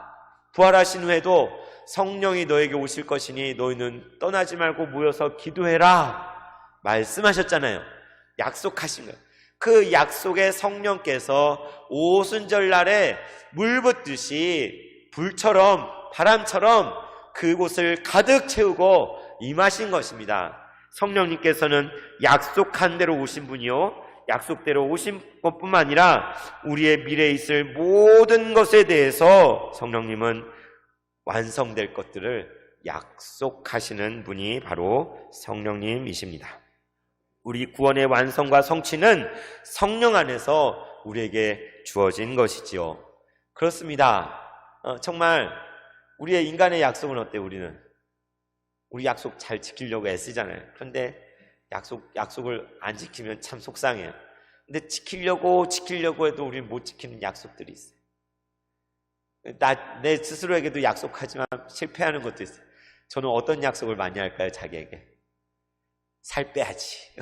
부활하신 후에도 성령이 너에게 오실 것이니 너희는 떠나지 말고 모여서 기도해라. 말씀하셨잖아요. 약속하신 거예요. 그 약속의 성령께서 오순절날에 물 붓듯이 불처럼 바람처럼 그곳을 가득 채우고 임하신 것입니다. 성령님께서는 약속한 대로 오신 분이요, 약속대로 오신 것뿐만 아니라 우리의 미래에 있을 모든 것에 대해서 성령님은 완성될 것들을 약속하시는 분이 바로 성령님이십니다. 우리 구원의 완성과 성취는 성령 안에서 우리에게 주어진 것이지요. 그렇습니다. 정말 우리의 인간의 약속은 어때요? 우리 약속 잘 지키려고 애쓰잖아요. 그런데 약속을 안 지키면 참 속상해요. 근데 지키려고 해도 우리는 못 지키는 약속들이 있어요. 내 스스로에게도 약속하지만 실패하는 것도 있어요. 저는 어떤 약속을 많이 할까요? 자기에게 살 빼야지,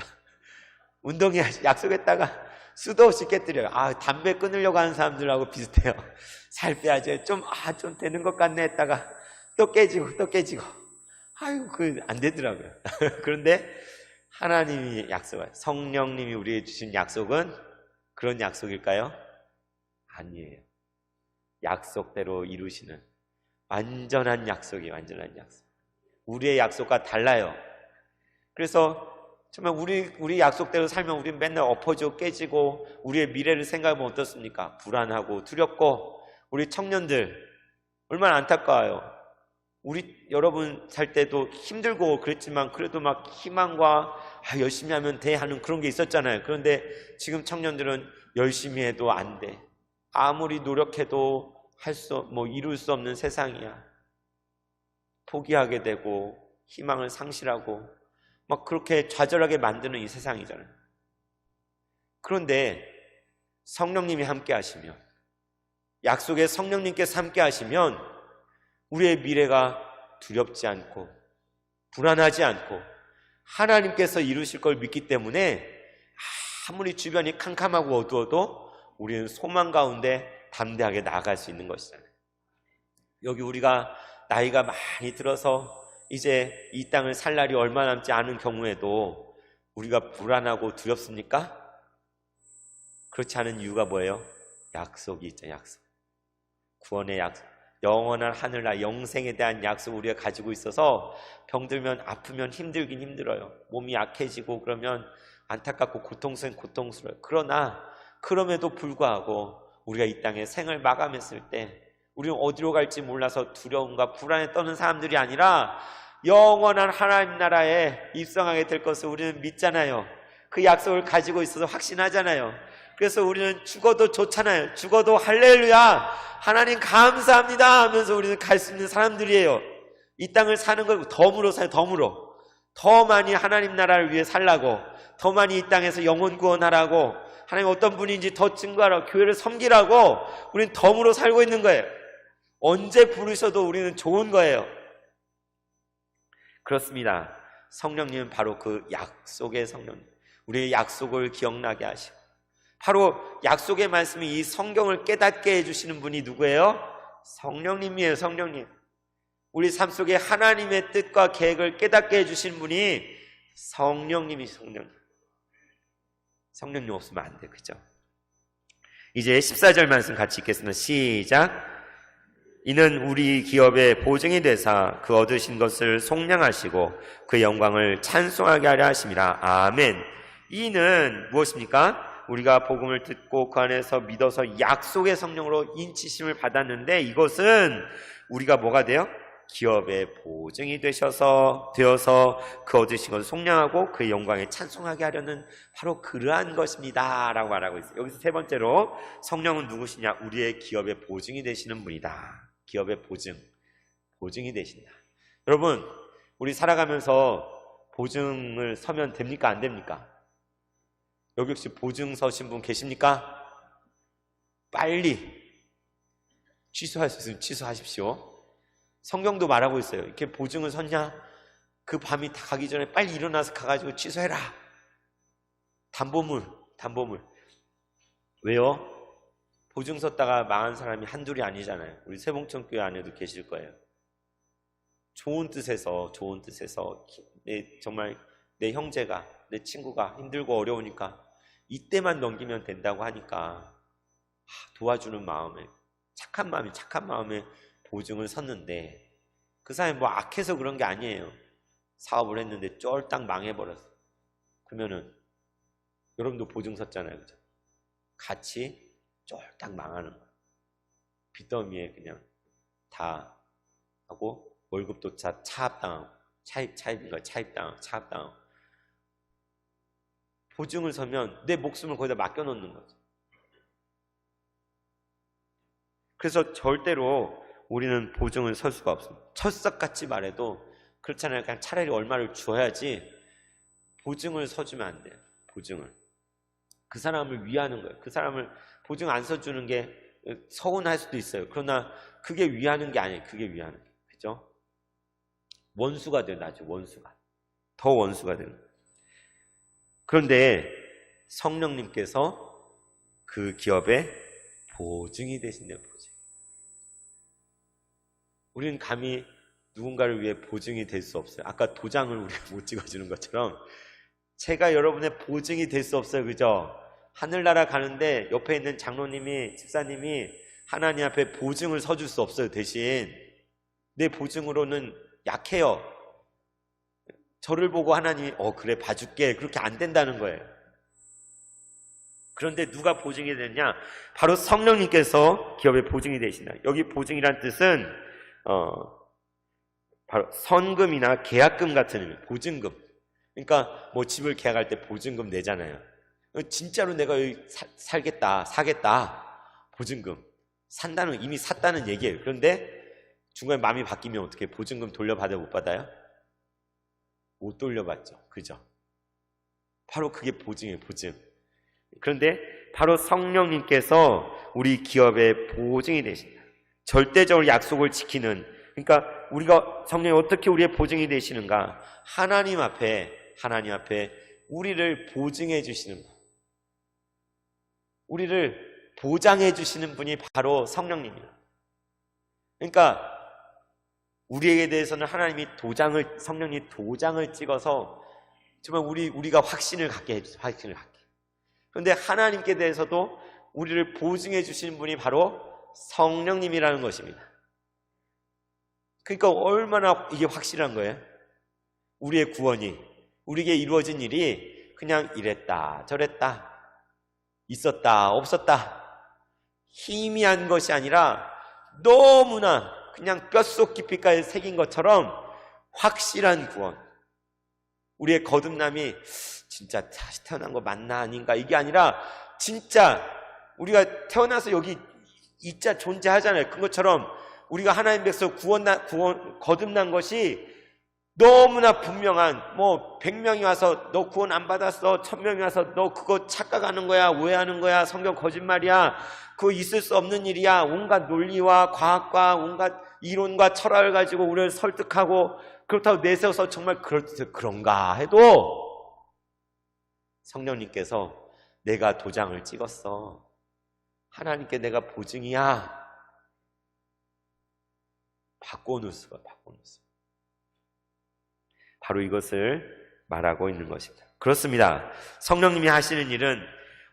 운동해야지 약속했다가 수도 없이 깨뜨려요. 담배 끊으려고 하는 사람들하고 비슷해요. 살 빼야지, 좀 되는 것 같네 했다가 또 깨지고 아이고 안 되더라고요. 그런데 하나님이 약속을, 성령님이 우리에게 주신 약속은 그런 약속일까요? 아니에요. 약속대로 이루시는 완전한 약속이에요. 완전한 약속. 우리의 약속과 달라요. 그래서 정말 우리 약속대로 살면 우리는 맨날 엎어지고 깨지고 우리의 미래를 생각하면 어떻습니까? 불안하고 두렵고. 우리 청년들 얼마나 안타까워요. 여러분 살 때도 힘들고 그랬지만 그래도 막 희망과 열심히 하면 돼 하는 그런 게 있었잖아요. 그런데 지금 청년들은 열심히 해도 안 돼. 아무리 노력해도 이룰 수 없는 세상이야. 포기하게 되고 희망을 상실하고 막 그렇게 좌절하게 만드는 이 세상이잖아요. 그런데 성령님이 함께 하시면, 약속의 성령님께서 함께 하시면 우리의 미래가 두렵지 않고 불안하지 않고 하나님께서 이루실 걸 믿기 때문에 아무리 주변이 캄캄하고 어두워도 우리는 소망 가운데 담대하게 나아갈 수 있는 것이잖아요. 여기 우리가 나이가 많이 들어서 이제 이 땅을 살 날이 얼마 남지 않은 경우에도 우리가 불안하고 두렵습니까? 그렇지 않은 이유가 뭐예요? 약속이 있죠. 약속. 구원의 약속, 영원한 하늘나라 영생에 대한 약속 우리가 가지고 있어서 병들면 아프면 힘들긴 힘들어요. 몸이 약해지고 그러면 안타깝고 고통스러워요. 그러나 그럼에도 불구하고 우리가 이 땅에 생을 마감했을 때 우리는 어디로 갈지 몰라서 두려움과 불안에 떠는 사람들이 아니라 영원한 하나님 나라에 입성하게 될 것을 우리는 믿잖아요. 그 약속을 가지고 있어서 확신하잖아요. 그래서 우리는 죽어도 좋잖아요. 죽어도 할렐루야, 하나님 감사합니다 하면서 우리는 갈 수 있는 사람들이에요. 이 땅을 사는 걸 덤으로 사요. 더 많이 하나님 나라를 위해 살라고, 더 많이 이 땅에서 영혼 구원하라고, 하나님 어떤 분인지 더 증거하라고, 교회를 섬기라고 우리는 덤으로 살고 있는 거예요. 언제 부르셔도 우리는 좋은 거예요. 그렇습니다. 성령님은 바로 그 약속의 성령님, 우리의 약속을 기억나게 하시고, 바로 약속의 말씀이 이 성경을 깨닫게 해주시는 분이 누구예요? 성령님이에요. 성령님. 우리 삶 속에 하나님의 뜻과 계획을 깨닫게 해주신 분이 성령님이. 성령님 없으면 안 돼. 그죠? 이제 14절 말씀 같이 읽겠습니다. 시작. 이는 우리 기업의 보증이 되사 그 얻으신 것을 속량하시고 그 영광을 찬송하게 하려 하심이라. 아멘. 이는 무엇입니까? 우리가 복음을 듣고 그 안에서 믿어서 약속의 성령으로 인치심을 받았는데, 이것은 우리가 뭐가 돼요? 기업의 보증이 되어서 그 얻으신 것을 속량하고 그 영광에 찬송하게 하려는 바로 그러한 것입니다 라고 말하고 있어요. 여기서 세 번째로 성령은 누구시냐? 우리의 기업의 보증이 되시는 분이다. 기업의 보증이 되신다. 여러분, 우리 살아가면서 보증을 서면 됩니까? 안 됩니까? 여기 혹시 보증 서신 분 계십니까? 빨리 취소할 수 있으면 취소하십시오. 성경도 말하고 있어요. 이렇게 보증을 섰냐? 그 밤이 다 가기 전에 빨리 일어나서 가가지고 취소해라. 담보물. 왜요? 보증 섰다가 망한 사람이 한둘이 아니잖아요. 우리 세봉천교회 안에도 계실 거예요. 좋은 뜻에서 정말 내 형제가, 내 친구가 힘들고 어려우니까 이때만 넘기면 된다고 하니까 도와주는 마음에, 착한 마음에 보증을 섰는데, 그 사람이 악해서 그런 게 아니에요. 사업을 했는데 쫄딱 망해버렸어. 그러면은 여러분도 보증 섰잖아요. 그죠? 같이 쫄딱 망하는 거야. 빚더미에 그냥 다 하고 월급도 차압당하고 차입당하고 보증을 서면 내 목숨을 거기다 맡겨놓는 거죠. 그래서 절대로 우리는 보증을 설 수가 없습니다. 철석같이 말해도 그렇잖아요. 그냥 차라리 얼마를 줘야지 보증을 서주면 안 돼요. 보증을. 그 사람을 위하는 거예요. 그 사람을 보증 안 서주는 게 서운할 수도 있어요. 그러나 그게 위하는 게 아니에요. 그게 위하는 게. 그죠? 원수가 돼요. 나중에 원수가. 더 원수가 돼요. 그런데 성령님께서 그 기업의 보증이 되신대요. 보증. 우리는 감히 누군가를 위해 보증이 될 수 없어요. 아까 도장을 우리가 못 찍어주는 것처럼 제가 여러분의 보증이 될 수 없어요. 그죠? 하늘나라 가는데 옆에 있는 장로님이, 집사님이 하나님 앞에 보증을 서줄 수 없어요. 대신 내 보증으로는 약해요. 저를 보고 하나님이 그래 봐줄게, 그렇게 안 된다는 거예요. 그런데 누가 보증이 되느냐? 바로 성령님께서 기업의 보증이 되신다. 여기 보증이란 뜻은 바로 선금이나 계약금 같은 의미, 보증금. 그러니까 뭐 집을 계약할 때 보증금 내잖아요. 진짜로 내가 여기 살겠다, 사겠다, 보증금. 산다는, 이미 샀다는 얘기예요. 그런데 중간에 마음이 바뀌면 어떻게 보증금 돌려받아요? 못 받아요? 못 돌려받죠. 그죠? 바로 그게 보증이에요. 보증. 그런데 바로 성령님께서 우리 기업의 보증이 되신다. 절대적으로 약속을 지키는, 그러니까 우리가, 성령이 어떻게 우리의 보증이 되시는가? 하나님 앞에 우리를 보증해 주시는 분, 우리를 보장해 주시는 분이 바로 성령님이에요. 그러니까 우리에게 대해서는 하나님이 성령이 도장을 찍어서 정말 우리가 확신을 갖게 해주세요. 확신을 갖게. 그런데 하나님께 대해서도 우리를 보증해 주시는 분이 바로 성령님이라는 것입니다. 그러니까 얼마나 이게 확실한 거예요? 우리의 구원이, 우리에게 이루어진 일이 그냥 이랬다 저랬다, 있었다 없었다, 희미한 것이 아니라 너무나 그냥 뼛속 깊이까지 새긴 것처럼 확실한 구원. 우리의 거듭남이 진짜 다시 태어난 거 맞나 아닌가, 이게 아니라 진짜 우리가 태어나서 여기 있자 존재하잖아요. 그것처럼 우리가 하나님 백성 거듭난 것이 너무나 분명한, 뭐 100명이 와서 너 구원 안 받았어, 1000명이 와서 너 그거 착각하는 거야, 오해하는 거야, 성경 거짓말이야, 그거 있을 수 없는 일이야, 온갖 논리와 과학과 온갖 이론과 철학을 가지고 우리를 설득하고 그렇다고 내세워서 정말 그런가 해도 성령님께서 내가 도장을 찍었어, 하나님께 내가 보증이야, 바꿔놓을 수가, 바꿔놓을 수가. 바로 이것을 말하고 있는 것입니다. 그렇습니다. 성령님이 하시는 일은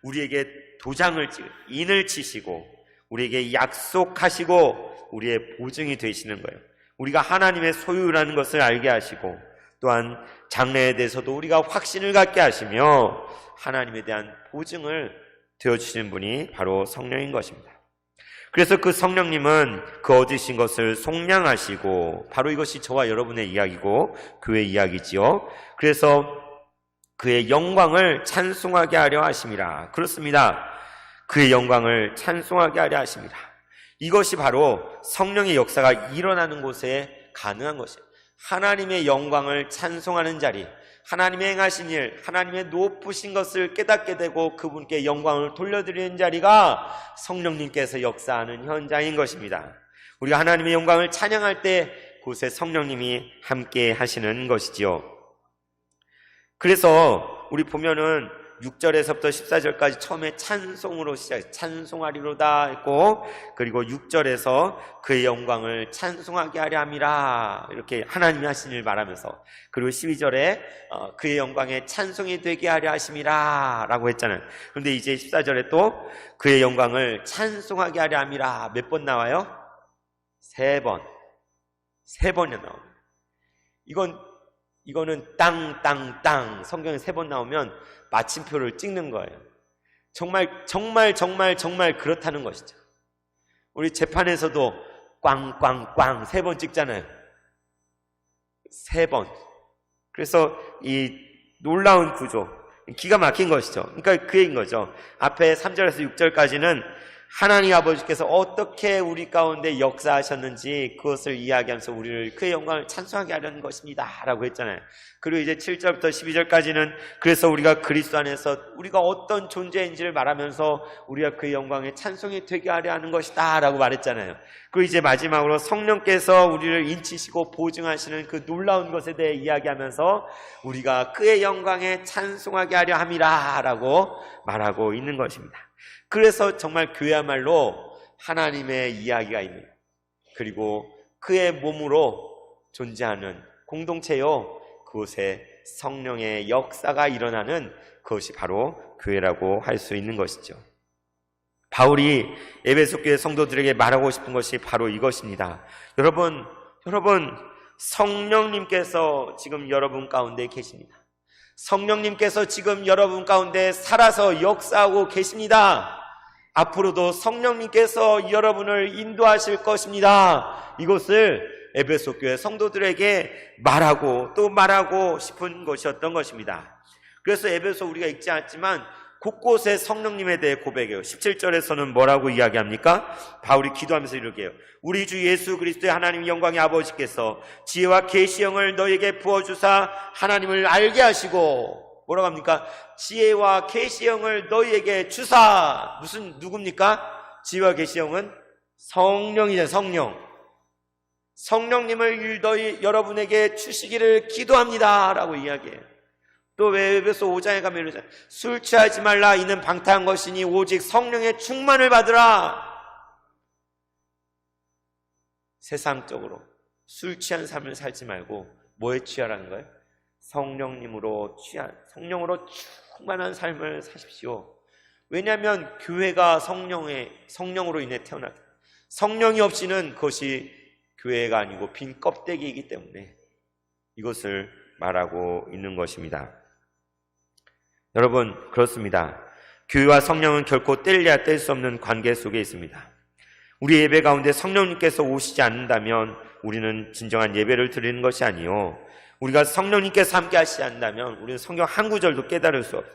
우리에게 도장을 찍고 인을 치시고 우리에게 약속하시고 우리의 보증이 되시는 거예요. 우리가 하나님의 소유라는 것을 알게 하시고 또한 장래에 대해서도 우리가 확신을 갖게 하시며 하나님에 대한 보증을 되어주시는 분이 바로 성령인 것입니다. 그래서 그 성령님은 그 얻으신 것을 속량하시고, 바로 이것이 저와 여러분의 이야기고 교회의 이야기지요. 그래서 그의 영광을 찬송하게 하려 하심이라. 그렇습니다. 그의 영광을 찬송하게 하려 하심이라. 이것이 바로 성령의 역사가 일어나는 곳에 가능한 것이에요. 하나님의 영광을 찬송하는 자리, 하나님의 행하신 일, 하나님의 높으신 것을 깨닫게 되고 그분께 영광을 돌려드리는 자리가 성령님께서 역사하는 현장인 것입니다. 우리가 하나님의 영광을 찬양할 때 그곳에 성령님이 함께 하시는 것이지요. 그래서 우리 보면은 6절에서부터 14절까지 처음에 찬송으로 시작해요. 찬송하리로다 했고, 그리고 6절에서 그의 영광을 찬송하게 하려 함이라, 이렇게 하나님이 하신 일을 말하면서, 그리고 12절에 그의 영광에 찬송이 되게 하려 하심이라 라고 했잖아요. 그런데 이제 14절에 또 그의 영광을 찬송하게 하려 함이라 몇 번 나와요? 3번. 3번이 나옵니다. 이거는 땅 성경에 3번 나오면 마침표를 찍는 거예요. 정말 그렇다는 것이죠. 우리 재판에서도 꽝꽝꽝 3번 찍잖아요. 3번. 그래서 이 놀라운 구조, 기가 막힌 것이죠. 그러니까 그 얘기인 거죠. 앞에 3절에서 6절까지는 하나님 아버지께서 어떻게 우리 가운데 역사하셨는지 그것을 이야기하면서 우리를 그의 영광을 찬송하게 하려는 것입니다 라고 했잖아요. 그리고 이제 7절부터 12절까지는 그래서 우리가 그리스도 안에서 우리가 어떤 존재인지를 말하면서 우리가 그의 영광의 찬송이 되게 하려 하는 것이다 라고 말했잖아요. 그리고 이제 마지막으로 성령께서 우리를 인치시고 보증하시는 그 놀라운 것에 대해 이야기하면서 우리가 그의 영광에 찬송하게 하려 함이라 라고 말하고 있는 것입니다. 그래서 정말 교회야말로 하나님의 이야기가 있는, 그리고 그의 몸으로 존재하는 공동체요, 그곳에 성령의 역사가 일어나는 그것이 바로 교회라고 할 수 있는 것이죠. 바울이 에베소 교회 성도들에게 말하고 싶은 것이 바로 이것입니다. 여러분, 성령님께서 지금 여러분 가운데 계십니다. 성령님께서 지금 여러분 가운데 살아서 역사하고 계십니다. 앞으로도 성령님께서 여러분을 인도하실 것입니다. 이것을 에베소 교회 성도들에게 말하고 싶은 것이었던 것입니다. 그래서 에베소 우리가 읽지 않았지만 곳곳에 성령님에 대해 고백해요. 17절에서는 뭐라고 이야기합니까? 바울이 기도하면서 이렇게 해요. 우리 주 예수 그리스도의 하나님 영광의 아버지께서 지혜와 계시형을 너에게 부어주사 하나님을 알게 하시고, 뭐라고 합니까? 지혜와 계시형을 너희에게 주사. 누굽니까? 지혜와 계시형은 성령이죠. 성령님을 여러분에게 주시기를 기도합니다 라고 이야기해요. 또 왜 에베소 5장에 가면 이러잖아요. 술 취하지 말라. 이는 방탕한 것이니 오직 성령의 충만을 받으라. 세상적으로 술 취한 삶을 살지 말고 뭐에 취하라는 거예요? 성령으로 충만한 삶을 사십시오. 왜냐하면 교회가 성령으로 인해 태어났기 때문에, 성령이 없이는 그것이 교회가 아니고 빈 껍데기이기 때문에 이것을 말하고 있는 것입니다. 여러분, 그렇습니다. 교회와 성령은 결코 뗄래야 뗄 수 없는 관계 속에 있습니다. 우리 예배 가운데 성령님께서 오시지 않는다면 우리는 진정한 예배를 드리는 것이 아니요, 우리가 성령님께서 함께 하시지 않는다면 우리는 성경 한 구절도 깨달을 수 없어요.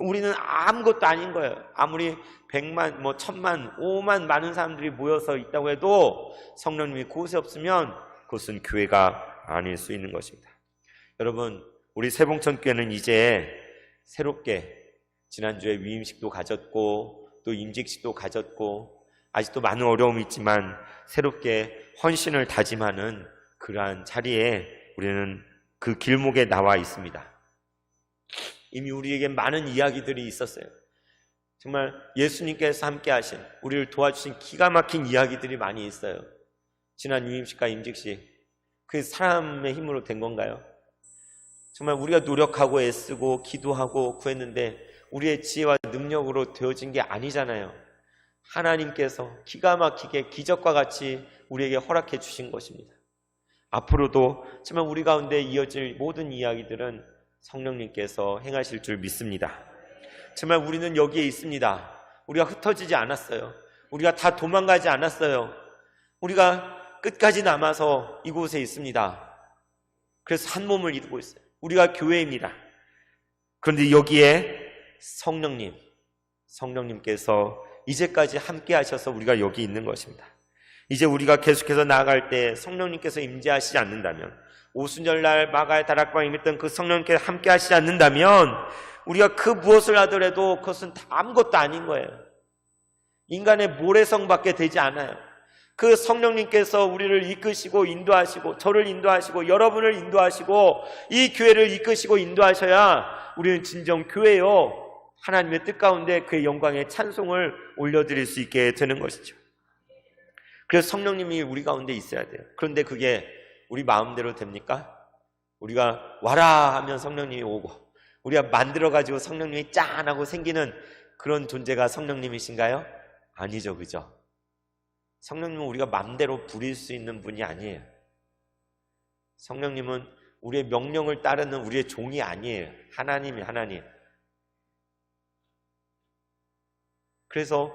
우리는 아무것도 아닌 거예요. 아무리 100만, 1000만, 5만 많은 사람들이 모여서 있다고 해도 성령님이 그곳에 없으면 그것은 교회가 아닐 수 있는 것입니다. 여러분, 우리 세봉천교회는 이제 새롭게 지난주에 위임식도 가졌고 또 임직식도 가졌고 아직도 많은 어려움이 있지만 새롭게 헌신을 다짐하는 그러한 자리에 우리는 그 길목에 나와 있습니다. 이미 우리에게 많은 이야기들이 있었어요. 정말 예수님께서 함께 하신, 우리를 도와주신 기가 막힌 이야기들이 많이 있어요. 지난 위임식과 임직식, 그게 사람의 힘으로 된 건가요? 정말 우리가 노력하고 애쓰고 기도하고 구했는데 우리의 지혜와 능력으로 되어진 게 아니잖아요. 하나님께서 기가 막히게 기적과 같이 우리에게 허락해 주신 것입니다. 앞으로도 정말 우리 가운데 이어질 모든 이야기들은 성령님께서 행하실 줄 믿습니다. 정말 우리는 여기에 있습니다. 우리가 흩어지지 않았어요. 우리가 다 도망가지 않았어요. 우리가 끝까지 남아서 이곳에 있습니다. 그래서 한 몸을 이루고 있어요. 우리가 교회입니다. 그런데 여기에 성령님께서 이제까지 함께 하셔서 우리가 여기 있는 것입니다. 이제 우리가 계속해서 나아갈 때 성령님께서 임재하시지 않는다면, 오순절날 마가의 다락방에 있던 그 성령님께서 함께 하시지 않는다면 우리가 그 무엇을 하더라도 그것은 다 아무것도 아닌 거예요. 인간의 모래성밖에 되지 않아요. 그 성령님께서 우리를 이끄시고 인도하시고, 저를 인도하시고 여러분을 인도하시고 이 교회를 이끄시고 인도하셔야 우리는 진정 교회요, 하나님의 뜻 가운데 그의 영광의 찬송을 올려드릴 수 있게 되는 것이죠. 그래서 성령님이 우리 가운데 있어야 돼요. 그런데 그게 우리 마음대로 됩니까? 우리가 와라 하면 성령님이 오고, 우리가 만들어가지고 성령님이 짠 하고 생기는 그런 존재가 성령님이신가요? 아니죠, 그죠? 성령님은 우리가 마음대로 부릴 수 있는 분이 아니에요. 성령님은 우리의 명령을 따르는 우리의 종이 아니에요. 하나님이 하나님. 그래서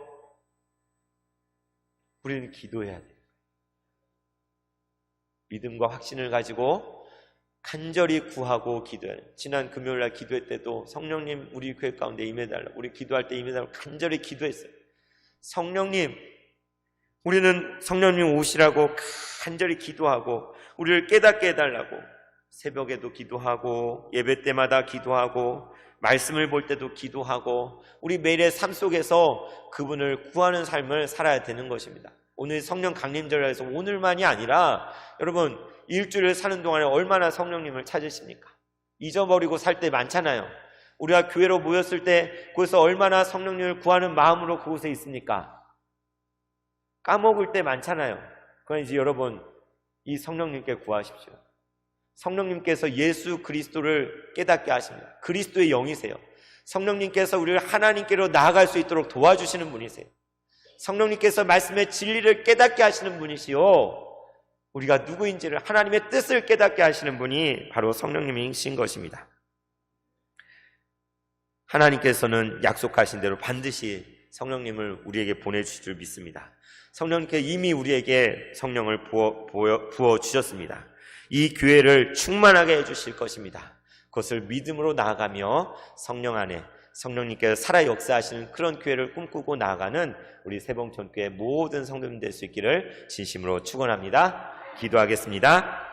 우리는 기도해야 돼요. 믿음과 확신을 가지고 간절히 구하고 기도해요. 지난 금요일날 기도회 때도 성령님 우리 교회 가운데 임해달라고, 우리 기도할 때 임해달라고 간절히 기도했어요. 성령님, 우리는 성령님 오시라고 간절히 기도하고 우리를 깨닫게 해달라고 새벽에도 기도하고 예배 때마다 기도하고 말씀을 볼 때도 기도하고 우리 매일의 삶 속에서 그분을 구하는 삶을 살아야 되는 것입니다. 오늘 성령 강림절에서 오늘만이 아니라 여러분 일주일을 사는 동안에 얼마나 성령님을 찾으십니까? 잊어버리고 살 때 많잖아요. 우리가 교회로 모였을 때 거기서 얼마나 성령님을 구하는 마음으로 그곳에 있습니까? 까먹을 때 많잖아요. 그러니 이제 여러분 이 성령님께 구하십시오. 성령님께서 예수 그리스도를 깨닫게 하십니다. 그리스도의 영이세요. 성령님께서 우리를 하나님께로 나아갈 수 있도록 도와주시는 분이세요. 성령님께서 말씀의 진리를 깨닫게 하시는 분이시요, 우리가 누구인지를, 하나님의 뜻을 깨닫게 하시는 분이 바로 성령님이신 것입니다. 하나님께서는 약속하신 대로 반드시 성령님을 우리에게 보내주실 줄 믿습니다. 성령님께서 이미 우리에게 성령을 부어주셨습니다. 이 교회를 충만하게 해주실 것입니다. 그것을 믿음으로 나아가며 성령 안에 성령님께서 살아 역사하시는 그런 교회를 꿈꾸고 나아가는 우리 세봉천교회 모든 성도님 될 수 있기를 진심으로 축원합니다. 기도하겠습니다.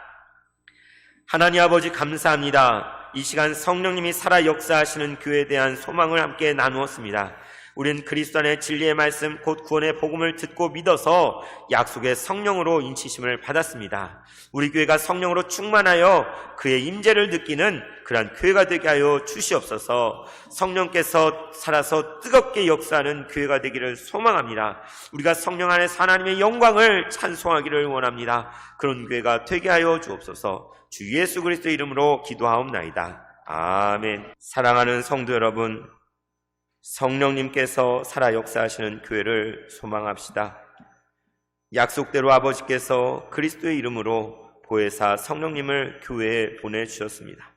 하나님 아버지 감사합니다. 이 시간 성령님이 살아 역사하시는 교회에 대한 소망을 함께 나누었습니다. 우리는 그리스도 안의 진리의 말씀 곧 구원의 복음을 듣고 믿어서 약속의 성령으로 인치심을 받았습니다. 우리 교회가 성령으로 충만하여 그의 임재를 느끼는 그러한 교회가 되게 하여 주시옵소서. 성령께서 살아서 뜨겁게 역사하는 교회가 되기를 소망합니다. 우리가 성령 안에서 하나님의 영광을 찬송하기를 원합니다. 그런 교회가 되게 하여 주옵소서. 주 예수 그리스도의 이름으로 기도하옵나이다. 아멘. 사랑하는 성도 여러분, 성령님께서 살아 역사하시는 교회를 소망합시다. 약속대로 아버지께서 그리스도의 이름으로 보혜사 성령님을 교회에 보내주셨습니다.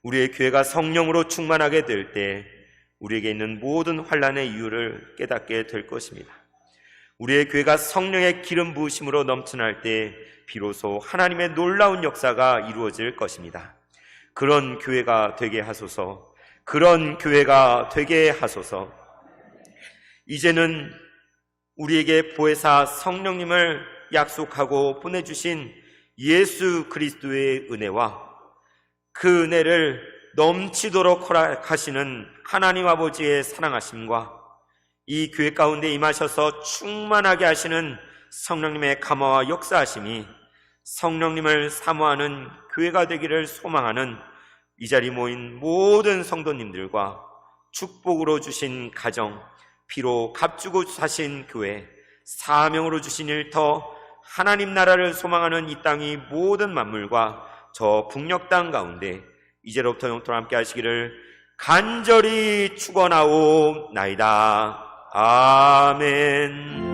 우리의 교회가 성령으로 충만하게 될 때 우리에게 있는 모든 환난의 이유를 깨닫게 될 것입니다. 우리의 교회가 성령의 기름 부으심으로 넘쳐날 때 비로소 하나님의 놀라운 역사가 이루어질 것입니다. 그런 교회가 되게 하소서. 그런 교회가 되게 하소서. 이제는 우리에게 보혜사 성령님을 약속하고 보내주신 예수 그리스도의 은혜와 그 은혜를 넘치도록 허락하시는 하나님 아버지의 사랑하심과 이 교회 가운데 임하셔서 충만하게 하시는 성령님의 감화와 역사하심이 성령님을 사모하는 교회가 되기를 소망하는 이 자리 모인 모든 성도님들과 축복으로 주신 가정, 피로 값주고 사신 교회, 사명으로 주신 일터, 하나님 나라를 소망하는 이 땅의 모든 만물과 저 북녘 땅 가운데 이제로부터 영토로 함께 하시기를 간절히 축원하옵나이다. 아멘.